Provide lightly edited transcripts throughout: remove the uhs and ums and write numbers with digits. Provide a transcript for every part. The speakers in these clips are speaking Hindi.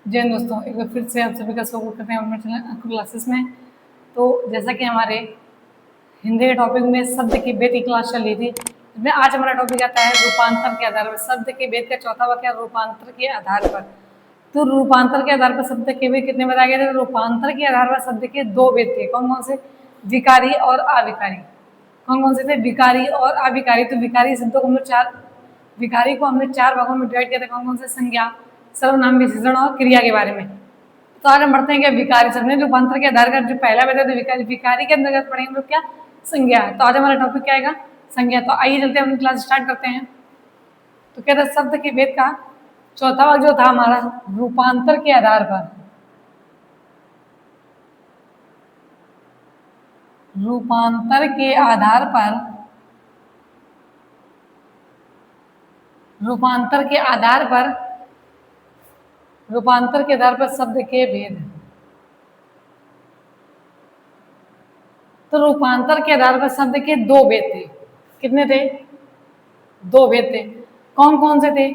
जय हिंद दोस्तों, एक बार फिर से आप सभी का स्वागत करते हैं अपने चैनल अंकुर क्लासेस में। तो जैसा कि हमारे हिंदी के टॉपिक में शब्द की भेद की क्लास चल रही थी, जिसमें आज हमारा टॉपिक आता है रूपांतर के आधार पर। शब्द के भेद का चौथा वाक्य रूपांतर के आधार पर। तो रूपांतर के आधार पर शब्द के भेद कितने बताए गए थे? रूपांतर के आधार पर शब्द के दो भेद थे। कौन कौन से? विकारी और अविकारी। कौन कौन से थे? विकारी और अविकारी। तो विकारी शब्दों को विकारी को हमने चार भागों में डिवाइड किया था। कौन कौन से? संज्ञा, सर्वनाम, विशेषण और क्रिया के बारे में। तो आगे हम बढ़ते हैं कि विकारी शब्द में रूपांतर के आधार पर जो पहला भेद है तो विकारी के अंतर्गत पढ़ेंगे हम लोग क्या? संज्ञा। तो आज हमारा टॉपिक क्या आएगा? संज्ञा। तो आइए चलते हैं, हम क्लास स्टार्ट करते हैं। तो कहते हैं शब्द के भेद का चौथा भाग जो था हमारा रूपांतर के आधार पर। रूपांतर के आधार पर, रूपांतर के आधार पर, रूपांतर के आधार पर शब्द के भेद। तो रूपांतर के आधार पर शब्द के दो भेद थे। कितने थे? दो भेद थे। कौन कौन से थे?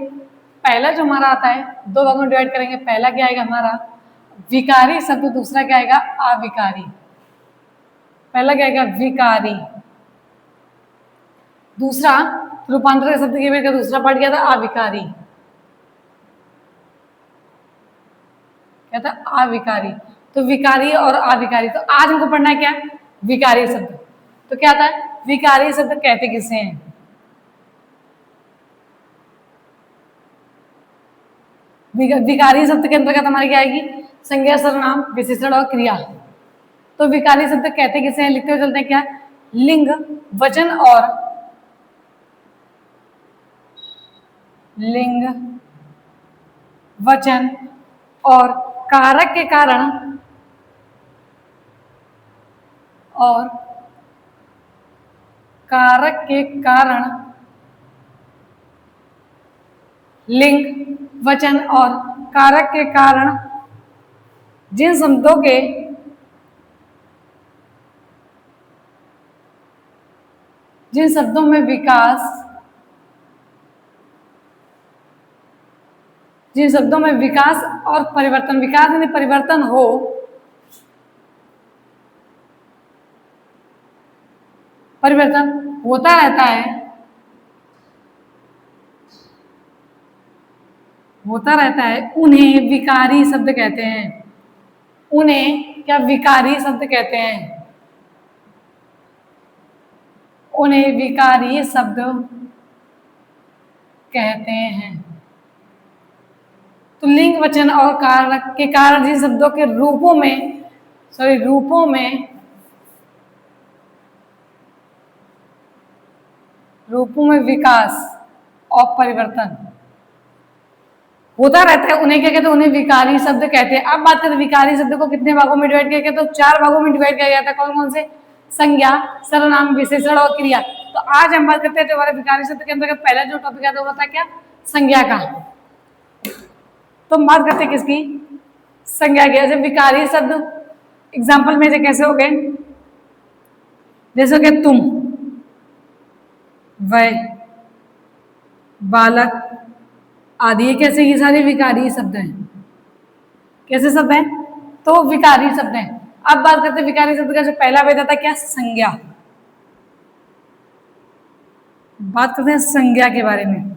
पहला जो हमारा आता है, दो भागों में डिवाइड करेंगे। पहला क्या आएगा हमारा? विकारी शब्द। दूसरा क्या आएगा? अविकारी। पहला क्या आएगा? विकारी। दूसरा रूपांतर के शब्द के भेद का दूसरा पार्ट क्या था? अविकारी। क्या था? अविकारी। तो विकारी और अविकारी। तो आज हमको पढ़ना है क्या? विकारी शब्द। तो क्या था? विकारी शब्द कहते किसे हैं? विकारी शब्द के अंतर्गत हमारी क्या आएगी? संज्ञा, सर्वनाम, विशेषण और क्रिया। तो विकारी शब्द कहते किसे हैं? लिखते हुए चलते हैं क्या? लिंग, वचन और लिंग, वचन और कारक के कारण और कारक के कारण, लिंग, वचन और कारक के कारण जिन शब्दों के जिन शब्दों में विकास जिन शब्दों में विकास और परिवर्तन, विकास यानी परिवर्तन हो, परिवर्तन होता रहता है, होता रहता है, उन्हें विकारी शब्द कहते हैं। उन्हें क्या? विकारी शब्द कहते हैं। उन्हें विकारी शब्द कहते हैं। तो लिंग, वचन और कारक के कारण जिन शब्दों के रूपों में विकास और परिवर्तन होता रहता है, उन्हें क्या कहते हैं? उन्हें विकारी शब्द कहते हैं। अब बात करते हैं विकारी शब्द को कितने भागों में डिवाइड किया गया? तो चार भागों में डिवाइड किया गया था। कौन कौन से? संज्ञा, सर्वनाम, विशेषण और क्रिया। तो आज हम बात करते हैं हमारे विकारी शब्द के अंतर्गत पहला जो टॉपिक आता है वो था क्या? संज्ञा का। तो हम बात करते हैं किसकी? संज्ञा की। जैसे विकारी शब्द एग्जाम्पल में से कैसे हो गए? जैसे कि तुम, वह, बालक आदि। ये कैसे? ये सारे विकारी शब्द हैं। कैसे शब्द हैं? तो विकारी शब्द हैं। अब बात करते हैं विकारी शब्द का जो पहला भेद आता है क्या? संज्ञा। बात करते हैं संज्ञा के बारे में।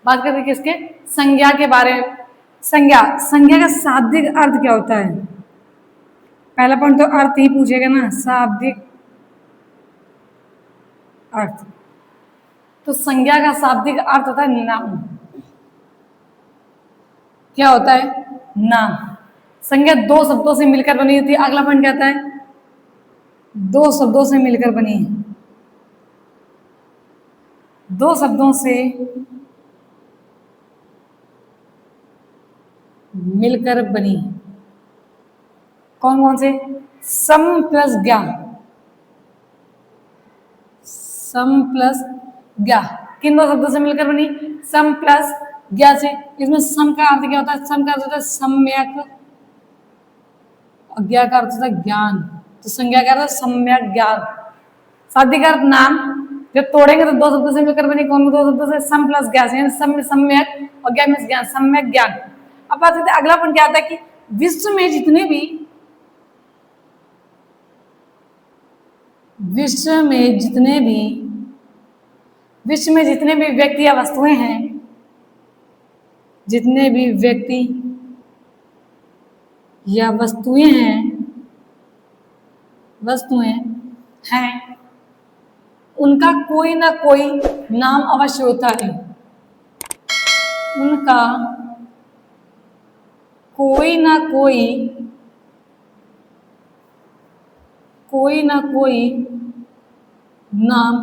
बात करते हैं किसके? संज्ञा के बारे में। संज्ञा, संज्ञा का शाब्दिक अर्थ क्या होता है? पहला पॉइंट तो अर्थ ही पूछेगा ना, शाब्दिक अर्थ। तो संज्ञा का शाब्दिक अर्थ होता है नाम। क्या होता है? नाम। संज्ञा दो शब्दों से मिलकर बनी होती है। अगला पॉइंट क्या आता है? दो शब्दों से मिलकर बनी है। दो शब्दों से मिलकर बनी। कौन कौन से? सम प्लस ज्ञा। सम प्लस ज्ञा किन दो शब्दों से मिलकर बनी? सम प्लस ज्ञा से। इसमें सम का अर्थ क्या होता है? सम का अर्थ होता है सम्यक, और ज्ञा का अर्थ होता है ज्ञान। तो संज्ञा का अर्थ है सम्यक ज्ञान। शाब्दिक अर्थ नाम। जब तोड़ेंगे तो दो शब्दों से मिलकर बनी। कौन दो शब्दों से? सम प्लस ज्ञा से। सम में सम्यक और ज्ञान में ज्ञान, सम्यक ज्ञान। अब बात करते हैं अगला पॉइंट क्या आता है कि विश्व में जितने भी विश्व में जितने भी विश्व में जितने भी व्यक्ति या वस्तुएं हैं, जितने भी व्यक्ति या वस्तुएं हैं, उनका कोई ना कोई नाम अवश्य होता है। उनका कोई ना कोई नाम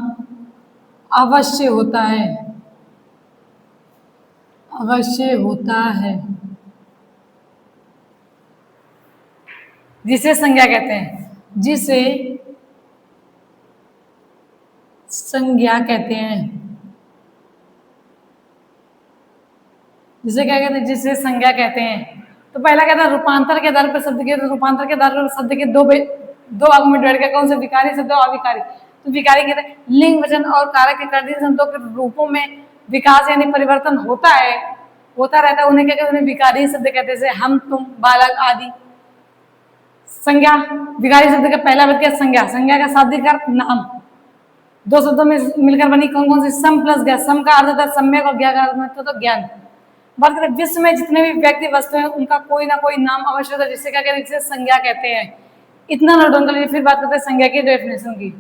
अवश्य होता है, अवश्य होता है, जिसे संज्ञा कहते हैं, जिसे संज्ञा कहते हैं, जिसे क्या कहते हैं, जिसे संज्ञा कहते हैं। तो पहला कहता है रूपांतर के आधार पर शब्द के, रूपांतर के आधार पर शब्द के दो भागों में डिवाइड किया, कौन से, विकारी शब्द और अविकारी। तो विकारी कहते हैं लिंग वचन और कारक के कर्तरी शब्दों के रूपों में विकास यानी परिवर्तन होता है, होता रहता है, उन्हें क्या कहते हैं, उन्हें विकारी शब्द कहते हैं, जैसे हम, तुम, बालक आदि। संज्ञा, विकारी शब्द का पहला पद क्या, संज्ञा। संज्ञा का शाब्दिक अर्थ नाम, दो शब्दों में मिलकर बनी, कौन कौन सी, सम प्लस ज्ञा। सम का अर्थ होता है सम्यक और ज्ञा का अर्थ होता है ज्ञान। बात करें विश्व में जितने भी व्यक्ति वस्तु हैं, उनका कोई ना कोई नाम अवश्य होता है, जिससे क्या कहते हैं, जिसे संज्ञा कहते हैं। इतना नोट डाउन कर लीजिए, फिर बात करते हैं संज्ञा की डेफिनेशन की।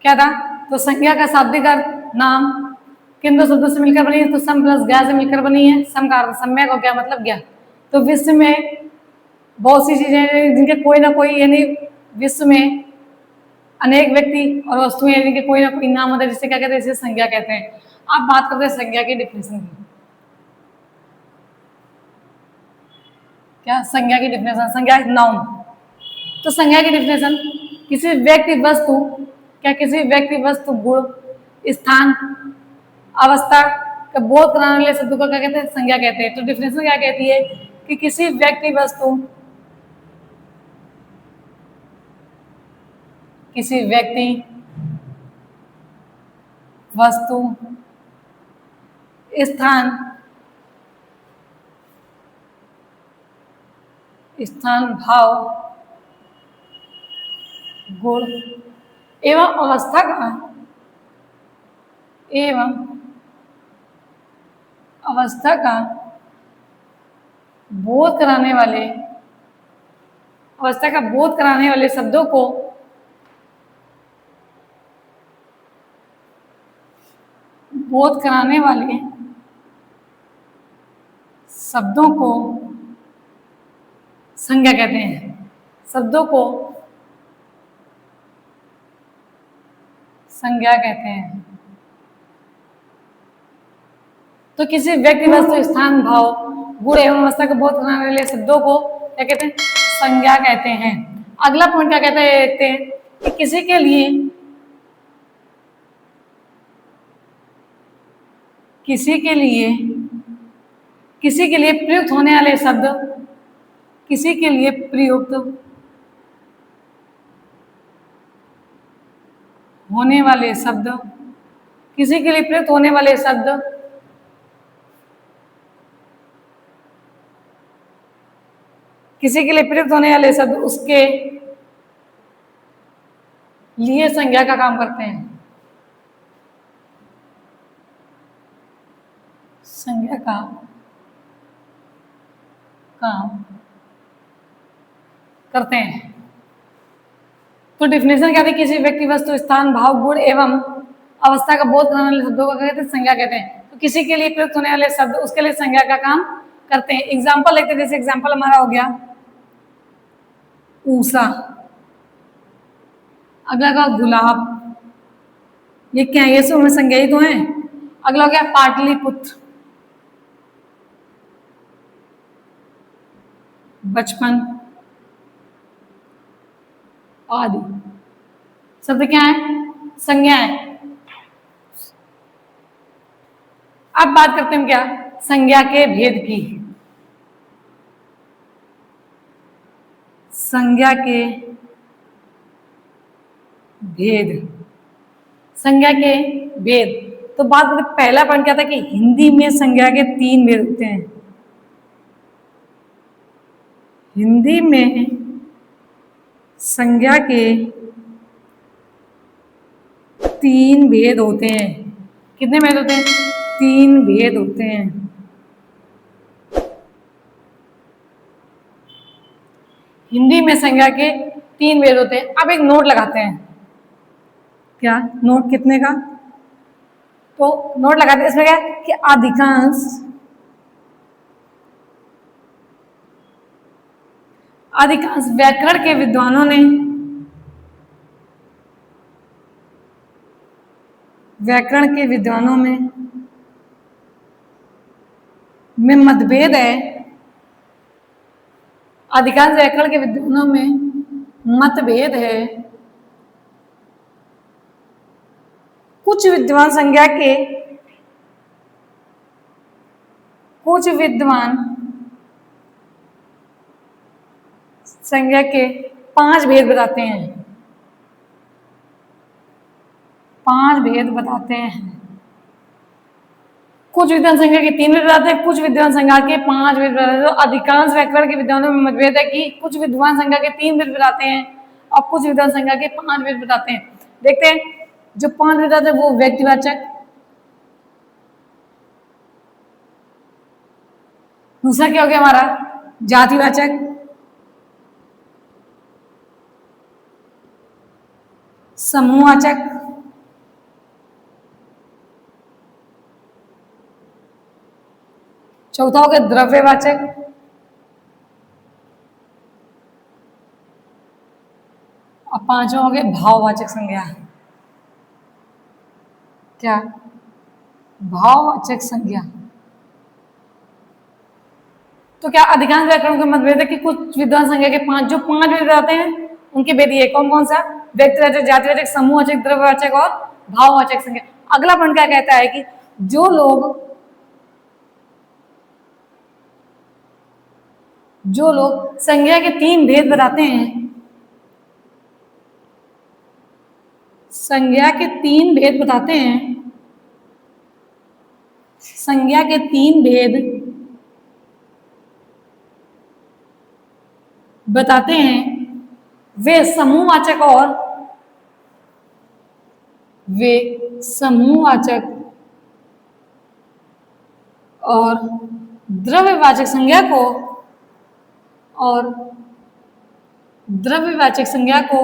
क्या था, तो संज्ञा का शाब्दिक अर्थ नाम, किन दो शब्दों से मिलकर बनी है, तो सम प्लस ज्ञा से मिलकर बनी है। सम का अर्थ सम्यक और ज्ञा मतलब ज्ञान। तो विश्व में बहुत सी चीजें हैं जिनके कोई ना कोई, यानी विश्व में अनेक व्यक्ति और वस्तुएं हैं जिनके कोई ना कोई नाम होता है, जिससे क्या कहते हैं, इसे संज्ञा कहते हैं। अब बात करते हैं संज्ञा की डिफिनेशन की। क्या संज्ञा की डिफिनेशन, संज्ञा इज नाउन। तो संज्ञा की डिफिनेशन, किसी व्यक्ति वस्तु, क्या किसी व्यक्ति वस्तु गुण स्थान अवस्था का बोध कराने वाले शब्दों को क्या कहते हैं, संज्ञा कहते हैं। तो डिफिनेशन क्या कहती है कि किसी व्यक्ति वस्तु, किसी व्यक्ति वस्तु स्थान भाव गुण एवं अवस्था का बोध कराने वाले, अवस्था का बोध कराने वाले शब्दों को संज्ञा कहते हैं। शब्दों को संज्ञा कहते हैं। तो किसी व्यक्ति वस्तु स्थान भाव गुण एवं अवस्था को बोध कराने वाले शब्दों को क्या कहते हैं, संज्ञा कहते हैं। अगला पॉइंट क्या कहते हैं कि किसी के लिए प्रयुक्त होने वाले शब्द, किसी के लिए प्रयुक्त होने वाले शब्द, किसी के लिए प्रयुक्त होने वाले शब्द किसी के लिए प्रयुक्त होने वाले शब्द उसके लिए संज्ञा का काम करते हैं। संज्ञा का काम करते हैं। तो डिफिनेशन क्या थी? किसी व्यक्ति, वस्तु, स्थान, भाव, गुण एवं अवस्था का बोध कराने वाले शब्दों को कहते हैं संज्ञा कहते हैं। तो किसी के लिए प्रयुक्त होने वाले शब्द उसके लिए संज्ञा का काम करते हैं। एग्जाम्पल लेते हैं, जैसे एग्जाम्पल हमारा हो गया ऊषा, अगला का गुलाब, ये क्या है? ये सब हमें संज्ञा ही तो है। अगला हो गया पाटलिपुत्र, बचपन आदि शब्द क्या है? संज्ञा है। अब बात करते हैं क्या? संज्ञा के भेद की। संज्ञा के भेद, संज्ञा के भेद। तो बात करते, पहला पॉइंट क्या था कि हिंदी में संज्ञा के 3 भेद होते हैं। हिंदी में संज्ञा के 3 भेद होते हैं। कितने भेद होते हैं? 3 भेद होते हैं। हिंदी में संज्ञा के 3 भेद होते हैं। अब एक नोट लगाते हैं। क्या नोट? कितने का? तो नोट लगाते हैं। इसमें क्या है कि अधिकांश व्याकरण के विद्वानों ने में मतभेद है। अधिकांश व्याकरण के विद्वानों में मतभेद है। कुछ विद्वान संज्ञा के 5 भेद बताते हैं। 5 भेद बताते हैं। कुछ विद्वान संज्ञा के 3 भेद बताते हैं, कुछ विद्वान संज्ञा के 5 भेद बताते हैं। तो अधिकांश व्याकरण के विद्वानों में मतभेद है कि कुछ विद्वान संज्ञा के 3 भेद बताते हैं और कुछ विद्वान संज्ञा के 5 भेद बताते हैं। देखते हैं, जो 5 भेद बताते हैं वो व्यक्तिवाचक, दूसरा क्या हो गया हमारा? जातिवाचक, समूहवाचक, चौथा हो गया द्रव्यवाचक, और 5वां हो गया भाववाचक संज्ञा। क्या? भाववाचक संज्ञा। तो क्या अधिकांश व्याकरण के मतभेद है कि कुछ विद्वान संज्ञा के 5 जो 5 भेद बताते हैं उनके भेद ये कौन कौन सा? व्यक्तिवाचक, जातिवाचक, समूहवाचक, द्रव्यवाचक और भाववाचक संज्ञा। अगला पॉइंट क्या कहता है कि जो लोग संज्ञा के 3 भेद बताते हैं, संज्ञा के 3 भेद बताते हैं, संज्ञा के 3 भेद बताते हैं, वे समूहवाचक और द्रव्यवाचक संज्ञा को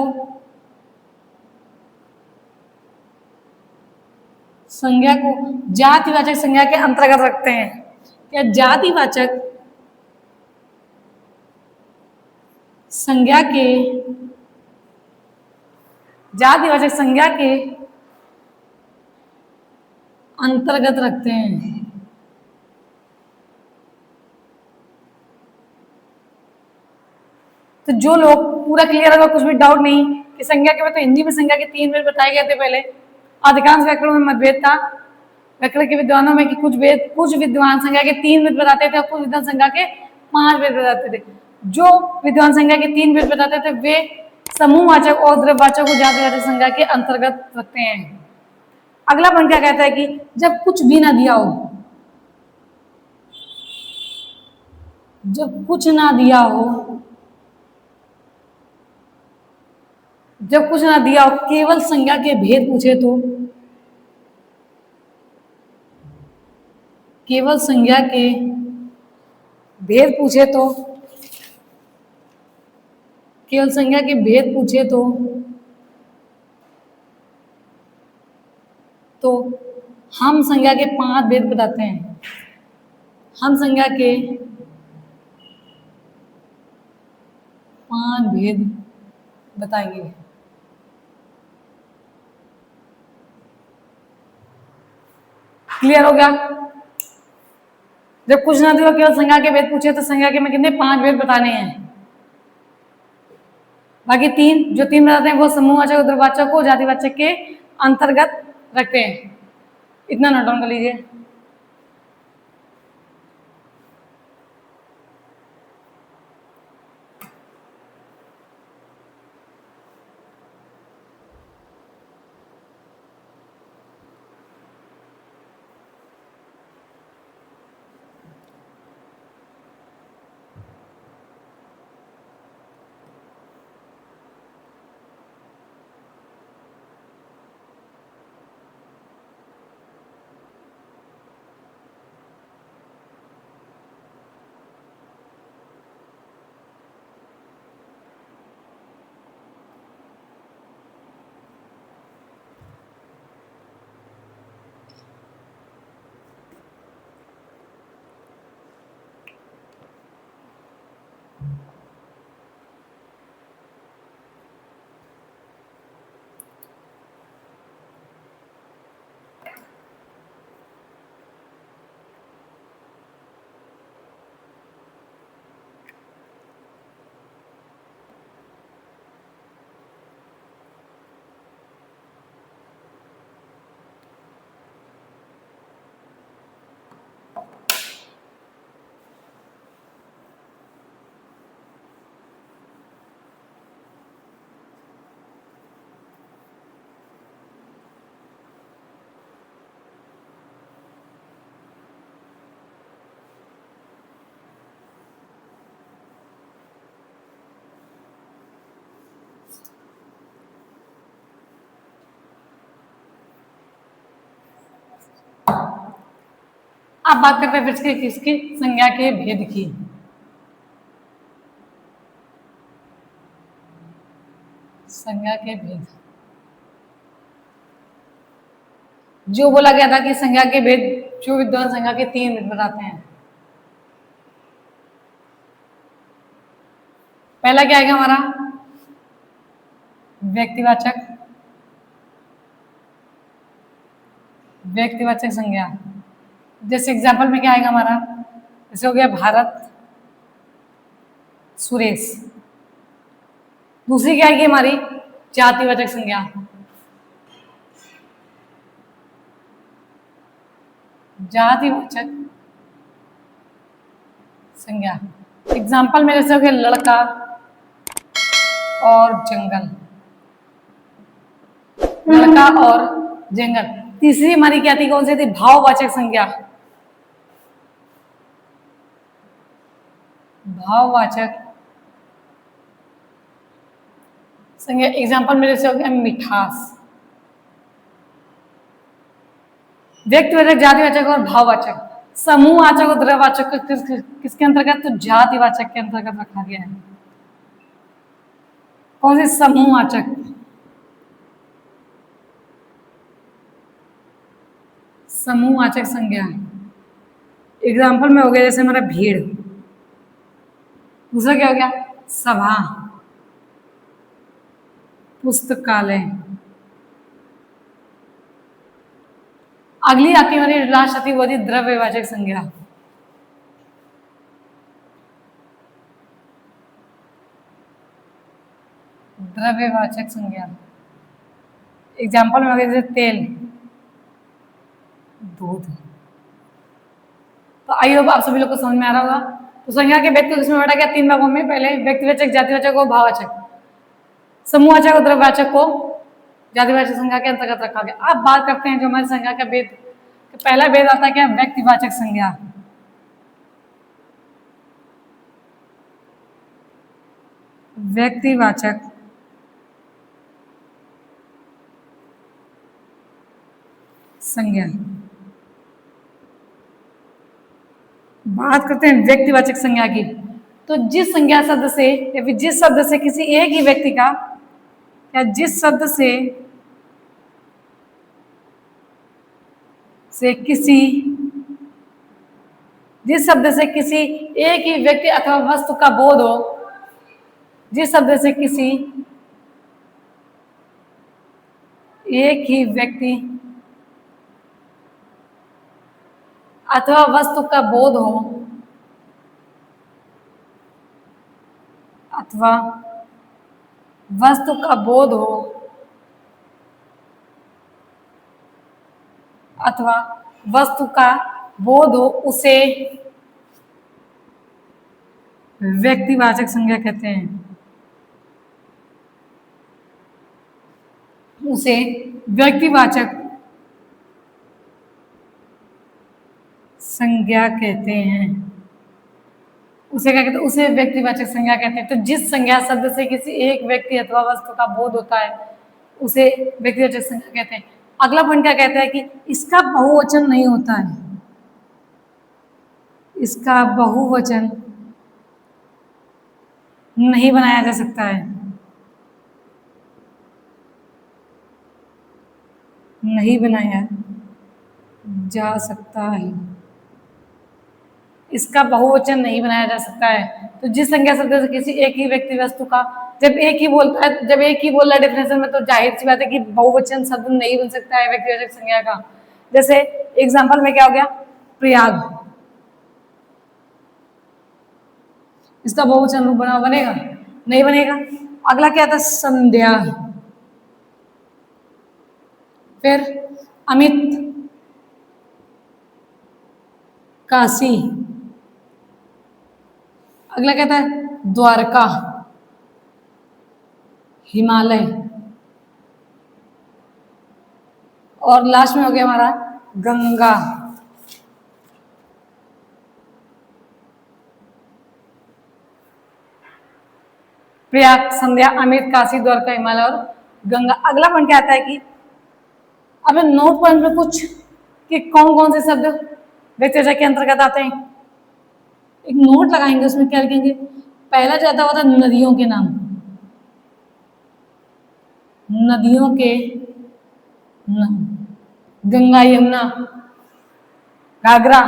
जातिवाचक संज्ञा के अंतर्गत रखते हैं। क्या जातिवाचक संज्ञा के अंतर्गत रखते हैं। तो जो लोग, पूरा क्लियर होगा, कुछ भी डाउट नहीं कि संज्ञा के, तो हिंदी में संज्ञा के 3 भेद बताए गए थे पहले। अधिकांश व्याकरण में मतभेद था व्याकरण के विद्वानों में कि कुछ विद्वान संज्ञा के 3 भेद बताते थे और कुछ विद्वान संज्ञा के 5 भेद बताते थे। जो विद्वान संज्ञा के 3 भेद बताते थे वे समूहवाचक और द्रव्यवाचक को जातिवाचक संज्ञा के अंतर्गत रखते हैं। अगला पॉइंट क्या कहता है कि जब कुछ भी ना दिया हो, जब कुछ ना दिया हो, जब कुछ ना दिया हो, केवल संज्ञा के भेद पूछे तो, केवल संज्ञा के भेद पूछे तो, केवल संज्ञा के भेद पूछे तो हम संज्ञा के 5 भेद बताते हैं। हम संज्ञा के 5 भेद बताएंगे। क्लियर हो गया? जब कुछ ना दिया केवल संज्ञा के भेद पूछे तो संज्ञा के में कितने 5 भेद बताने हैं। बाकी 3 जो 3 बताते हैं वो समूहवाचक और द्रव्यवाचक को जातिवाचक के अंतर्गत रखते हैं। इतना नोट डाउन कर लीजिए। अब बात करते हैं फिर किसकी संज्ञा के भेद की। संज्ञा के भेद जो बोला गया था कि संज्ञा के भेद जो विद्वान संज्ञा के 3 भेद बताते हैं। पहला क्या आएगा हमारा व्यक्तिवाचक, व्यक्तिवाचक संज्ञा। जैसे एग्जाम्पल में क्या आएगा हमारा, जैसे हो गया भारत, सुरेश। दूसरी क्या आएगी हमारी जातिवाचक संज्ञा, जातिवाचक संज्ञा। एग्जाम्पल में जैसे हो गया लड़का और जंगल, लड़का और जंगल। तीसरी हमारी क्या थी, कौन सी थी, भाववाचक संज्ञा, भाववाचक संज्ञा। एग्जाम्पल में जैसे हो गया मिठास। व्यक्तिवाचक, जातिवाचक और भाववाचक। समूहवाचक और द्रव्यवाचक किसके अंतर्गत, तो जातिवाचक के अंतर्गत रखा गया है। कौन से, समूहवाचक, समूहवाचक संज्ञा। एग्जाम्पल में हो गया जैसे हमारा भीड़। दूसरा क्या हो गया, सभा, पुस्तकालय। अगली आती हमारी लास्ट आती वो थी द्रव्यवाचक संज्ञा। द्रव्यवाचक संज्ञा। एग्जाम्पल में हो गया जैसे तेल, दूध। तो आई होप आप सभी लोग को समझ में आ रहा होगा। तो संज्ञा के भेद को इसमें बांटा गया 3 भागों में। पहले व्यक्तिवाचक, जातिवाचक और भाववाचक। समूहवाचक और द्रव्यवाचक को जातिवाचक संज्ञा के अंतर्गत रखा गया। अब बात करते हैं जो हमारी संज्ञा का भेद, पहला भेद आता है क्या, व्यक्तिवाचक संज्ञा। व्यक्तिवाचक संज्ञा। बात करते हैं व्यक्तिवाचक संज्ञा की, तो जिस संज्ञा शब्द से या फिर जिस शब्द से किसी एक ही व्यक्ति का या जिस शब्द से किसी जिस शब्द से किसी एक ही व्यक्ति अथवा वस्तु का बोध हो, जिस शब्द से किसी एक ही व्यक्ति अथवा वस्तु का बोध हो अथवा वस्तु का बोध हो अथवा वस्तु का बोध हो, उसे व्यक्तिवाचक संज्ञा कहते हैं। उसे व्यक्तिवाचक संज्ञा कहते हैं। उसे क्या कहते हैं, उसे व्यक्तिवाचक संज्ञा कहते हैं। तो जिस संज्ञा शब्द से किसी एक व्यक्ति अथवा वस्तु का बोध होता है उसे व्यक्तिवाचक संज्ञा कहते हैं। अगला पॉइंट क्या कहता है कि इसका बहुवचन नहीं होता है, इसका बहुवचन नहीं बनाया जा सकता है, नहीं बनाया जा सकता है, इसका बहुवचन नहीं बनाया जा सकता है। तो जिस संज्ञा शब्द से किसी एक ही व्यक्ति वस्तु का, जब एक ही बोलता है, जब एक ही बोल रहा है डेफिनेशन में, तो जाहिर सी बात है कि बहुवचन शब्द नहीं बन सकता है व्यक्तिवाचक संज्ञा का। जैसे एग्जांपल में क्या हो गया, प्रयाग, इसका बहुवचन रूप बनेगा, नहीं बनेगा। अगला क्या था, संध्या, फिर अमित, काशी, अगला क्या था, द्वारका, हिमालय, और लास्ट में हो गया हमारा गंगा। प्रयाग, संध्या, अमित, काशी, द्वारका, हिमालय और गंगा। अगला पॉइंट क्या आता है कि अब नोट पॉइंट में कुछ कि कौन कौन से शब्द व्यक्तिवाचक के अंतर्गत आते हैं, एक नोट लगाएंगे, उसमें क्या लिखेंगे। पहला जो आता हुआ था नदियों के नाम, नदियों के नाम, गंगा, यमुना, घाघरा,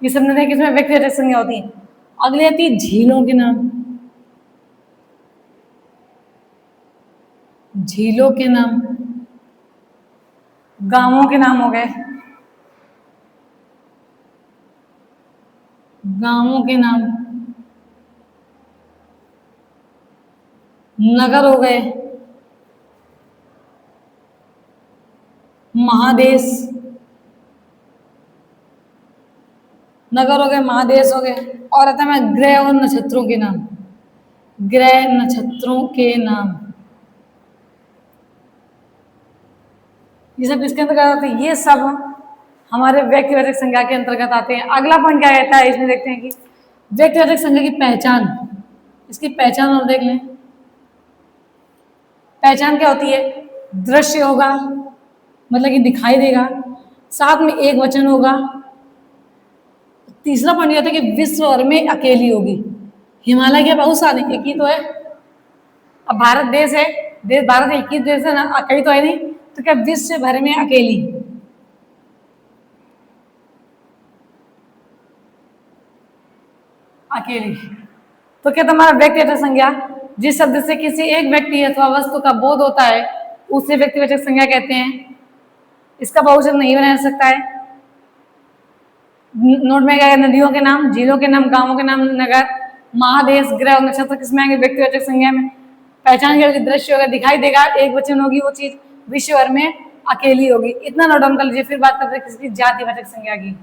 ये सब नदियां किसमें व्यक्तिवाचक संज्ञा होती है। अगली आती है झीलों के नाम, झीलों के नाम, गांवों के नाम हो गए, गांवों के नाम, नगर हो गए, महादेश, नगर हो गए, महादेश हो गए। और आता है ग्रह और नक्षत्रों के नाम, ग्रह नक्षत्रों के नाम, ये सब किसके अंतर्गत आते हैं, ये सब हमारे व्यक्तिवाचक संज्ञा के अंतर्गत आते हैं। अगला पॉइंट क्या कहता है, इसमें देखते हैं कि व्यक्तिवाचक संज्ञा की पहचान, इसकी पहचान और देख लें। पहचान क्या होती है, दृश्य होगा, मतलब कि दिखाई देगा, साथ में एक वचन होगा। तीसरा पॉइंट यह था कि विश्व भर में अकेली होगी। हिमालय के बहुत सारे, एक ही तो है, अब भारत देश है, देश भारत एक ही देश है ना, कहीं तो है नहीं, तो क्या विश्व भर में अकेली, अकेली। तो क्या तुम्हारा व्यक्तिवाचक संज्ञा, जिस शब्द से किसी एक व्यक्ति अथवा वस्तु का बोध होता है उसे व्यक्तिवाचक संज्ञा कहते हैं। इसका बहुवचन नहीं बनाया जा सकता है। नोट में क्या है, नदियों के नाम, झीलों के नाम, गांवों के नाम, नगर, महादेश, ग्रह और नक्षत्र किसमें आएंगे, व्यक्तिवाचक संज्ञा में। पहचान क्या होगी, दृश्य होगा, दिखाई देगा, एक वचन होगी, वो चीज विश्व भर में अकेली होगी। इतना नोट डाउन कर लीजिए। फिर बात करते हैं किसी जातिवाचक संज्ञा की।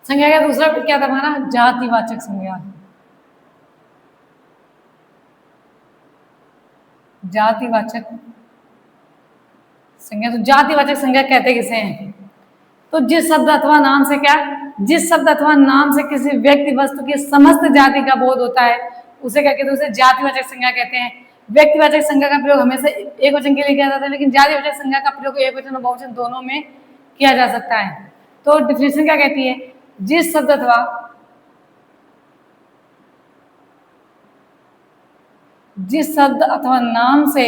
संज्ञा का दूसरा क्या था हमारा? जातिवाचक संज्ञा। जातिवाचक संज्ञा, तो जातिवाचक संज्ञा कहते किसे हैं? तो जिस शब्द अथवा नाम से क्या, जिस शब्द अथवा नाम से किसी व्यक्ति वस्तु की समस्त जाति का बोध होता है उसे क्या कहते हैं? उसे जातिवाचक संज्ञा कहते हैं। व्यक्तिवाचक संज्ञा का प्रयोग हमेशा एक वचन के लिए किया जाता है, लेकिन जातिवाचक संज्ञा का प्रयोग एक वचन और बहुवचन दोनों में किया जा सकता है। तो डिफिनेशन क्या कहती है? जिस शब्द अथवा जिस शब्द अथवा नाम से,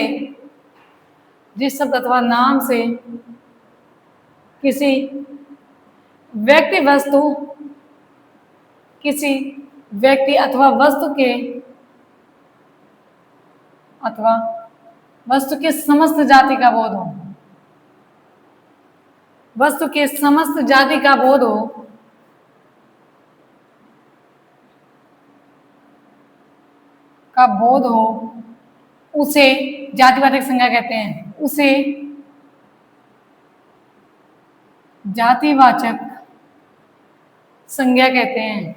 जिस शब्द अथवा नाम से किसी व्यक्ति वस्तु, किसी व्यक्ति अथवा वस्तु के समस्त जाति का बोध हो, वस्तु के समस्त जाति का बोध हो, उसे जातिवाचक संज्ञा कहते हैं। उसे जातिवाचक संज्ञा कहते हैं।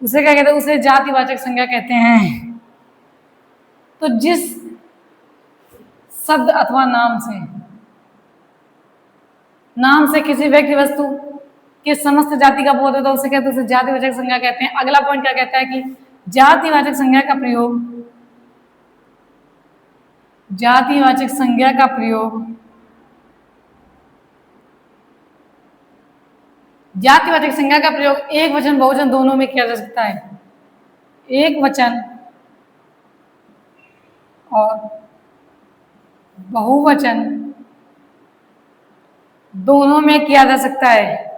उसे क्या कहते हैं? उसे जातिवाचक संज्ञा कहते हैं। तो जिस शब्द अथवा नाम से किसी व्यक्ति वस्तु के समस्त जाति का बोध होता है उसे कहते हैं, उसे जातिवाचक संज्ञा कहते हैं। अगला पॉइंट क्या कहता है कि जातिवाचक संज्ञा का प्रयोग, जातिवाचक संज्ञा का प्रयोग जातिवाचक संज्ञा का प्रयोग एक वचन बहुवचन दोनों में किया जा सकता है। एक वचन और बहुवचन दोनों में किया जा सकता है।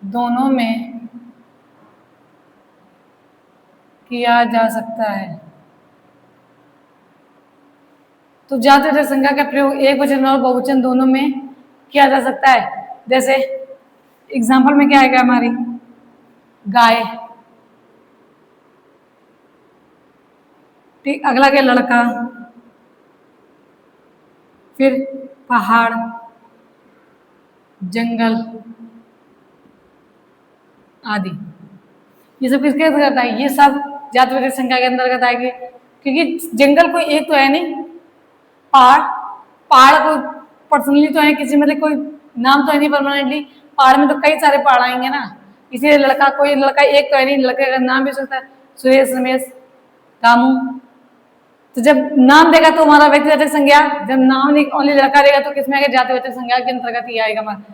दोनों में किया जा सकता है। तो जातिवाचक संज्ञा का प्रयोग एक वचन और बहुवचन दोनों में किया जा सकता है। जैसे एग्जाम्पल में क्या आएगा हमारी? गाय, ठीक। अगला क्या? लड़का, फिर पहाड़, जंगल आदि। ये सब किसके अंतर्गत आएगी? ये सब जातिवाचक संज्ञा के अंतर्गत आएगी, क्योंकि जंगल कोई एक तो है नहीं, पहाड़ कोई पर्सनली तो है, किसी मतलब कोई नाम तो है नहीं परमानेंटली। पहाड़ में तो कई सारे पहाड़ आएंगे ना, इसीलिए लड़का कोई लड़का एक तो है नहीं, लड़के का नाम भी हो सकता है सुरेश, रमेश, रामू। तो जब नाम देगा तो हमारा व्यक्तिवाचक संज्ञा, जब नाम नहीं ओनली लड़का देगा तो किसमें आएगा? जातिवाचक संज्ञा के अंतर्गत ही आएगा हमारा।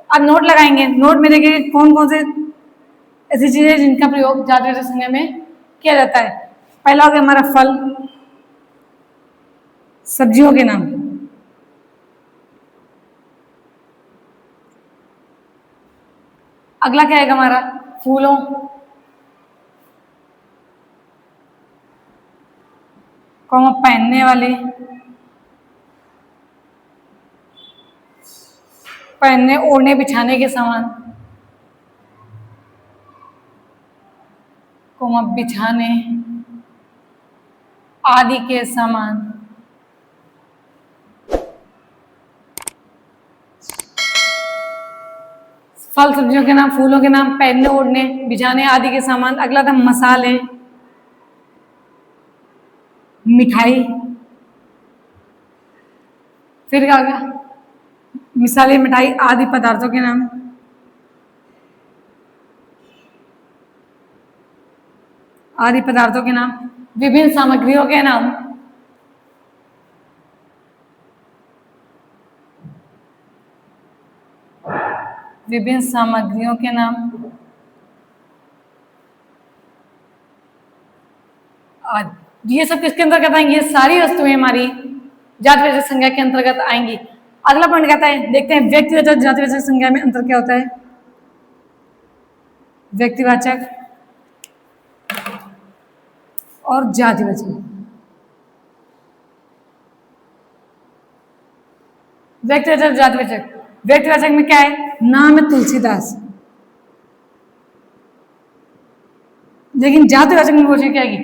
अब नोट लगाएंगे, नोट में देखेंगे कौन कौन से ऐसी चीजें जिनका प्रयोग जातिवाचक संज्ञा में किया जाता है। पहला हो गया हमारा फल, सब्जियों के नाम। अगला क्या आएगा हमारा? फूलों, पहनने वाले, पहनने ओढ़ने बिछाने के सामान, बिछाने आदि के सामान। फल सब्जियों के नाम, फूलों के नाम, पहनने ओढ़ने बिछाने आदि के सामान। अगला था मसाले, मिठाई, फिर क्या गया? मिसाले, मिठाई आदि पदार्थों के नाम। आदि पदार्थों के नाम। विभिन्न सामग्रियों के नाम, विभिन्न सामग्रियों के नाम। ये सब किसके अंतर्गत आएंगी? ये सारी वस्तुएं हमारी जातिवाचक संज्ञा के अंतर्गत आएंगी। अगला पॉइंट कहता है, देखते हैं व्यक्तिवाचक जातिवाचक संज्ञा में अंतर क्या होता है। व्यक्तिवाचक और जातिवाचक। व्यक्तिवाचक जातिवाचक। व्यक्तिवाचक में क्या है? नाम है तुलसीदास, लेकिन जातिवाचक में पूछे क्या है?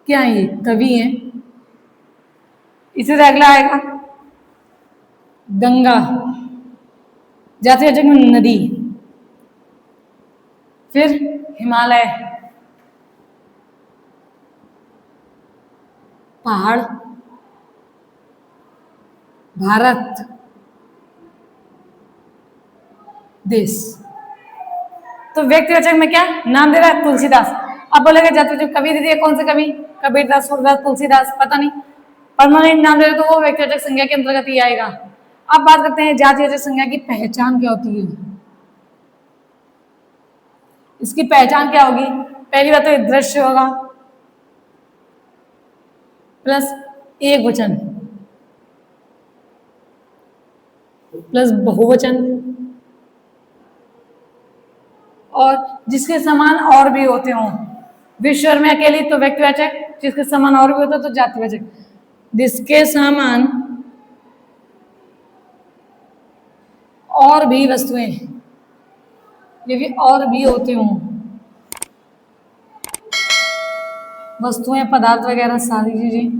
क्या है? ये कवि हैं, इसी से अगला आएगा गंगा, जातिवाचक में नदी। फिर हिमालय, पहाड़। भारत, देश। तो व्यक्तिवाचक में क्या नाम दे रहा है? तुलसीदास। अब बोलेगा जातिवाचक कवि दे दिया, कौन से कवि? कबीरदास, सूरदास, तुलसीदास, पता नहीं। परमानेंट नाम दे रहे तो वो व्यक्तिवाचक संज्ञा के अंतर्गत ही आएगा। अब बात करते हैं जातिवाचक संज्ञा की पहचान क्या होती है। इसकी पहचान क्या होगी? पहली बात तो दृश्य होगा प्लस एक वचन प्लस बहुवचन, और जिसके समान और भी होते हों। विश्वर में अकेली तो व्यक्तिवाचक, जिसके समान और भी होता तो जातिवाचक। जिसके समान और भी वस्तुएं, ये भी और भी होते हों, वस्तुएं, पदार्थ वगैरह सारी चीजें,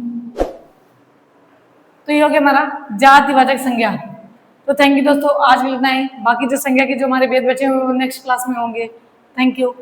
तो ये हो गया हमारा जातिवाचक संज्ञा। तो थैंक यू दोस्तों, आज के लिए इतना ही। बाकी जो संज्ञा के जो हमारे वेद बचे हैं वो नेक्स्ट क्लास में होंगे। Thank you.